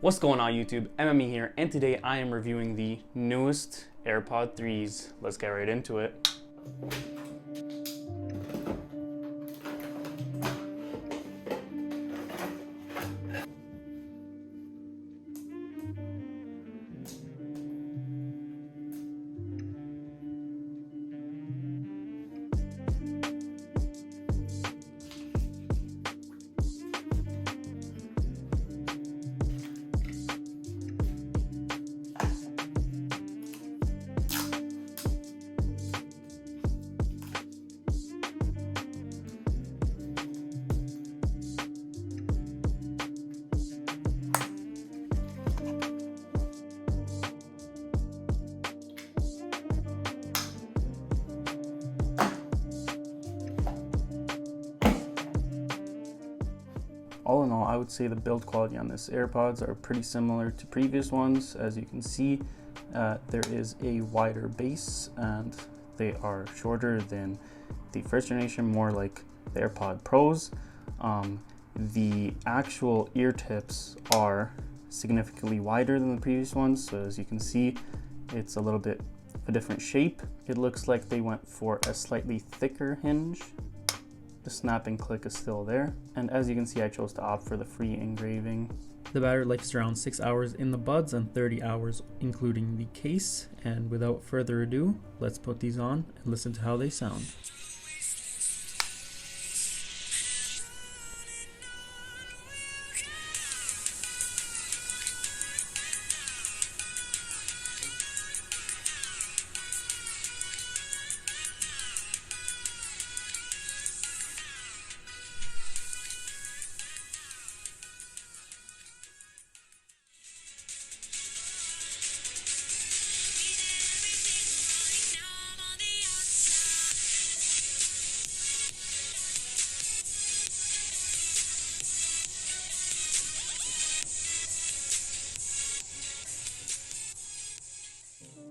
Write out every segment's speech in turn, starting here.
What's going on YouTube? MME here, and today I am reviewing the newest AirPod 3s. Let's get right into it. All in all, I would say the build quality on this AirPods are pretty similar to previous ones. As you can see, there is a wider base and they are shorter than the first generation, more like the AirPod Pros. The actual ear tips are significantly wider than the previous ones. So as you can see, it's a little bit of a different shape. It looks like they went for a slightly thicker hinge. The snap and click is still there. And as you can see, I chose to opt for the free engraving. The battery life is around 6 hours in the buds and 30 hours including the case. And without further ado, let's put these on and listen to how they sound.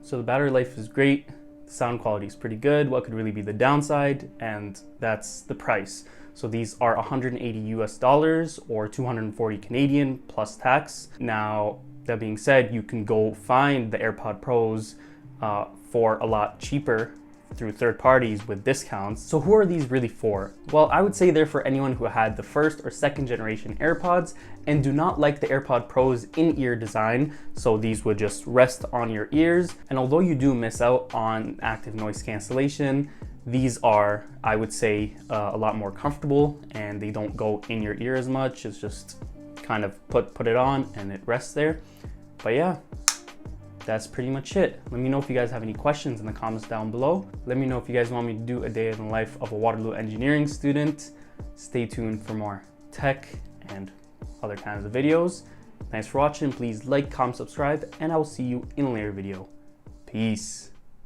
So the battery life is great, the sound quality is pretty good. What could really be the downside? And that's the price. So these are $180 or 240 Canadian plus tax. Now, that being said, you can go find the AirPod Pros for a lot cheaper through third parties with discounts. So who are these really for? Well, I would say they're for anyone who had the first or second generation AirPods and do not like the AirPod Pro's in-ear design. So these would just rest on your ears. And although you do miss out on active noise cancellation, these are, I would say, a lot more comfortable and they don't go in your ear as much. It's just kind of put it on and it rests there. But yeah, that's pretty much it. Let me know if you guys have any questions in the comments down below. Let me know if you guys want me to do a day in the life of a Waterloo engineering student. Stay tuned for more tech and other kinds of videos. Thanks for watching. Please like, comment, subscribe, and I will see you in a later video. Peace.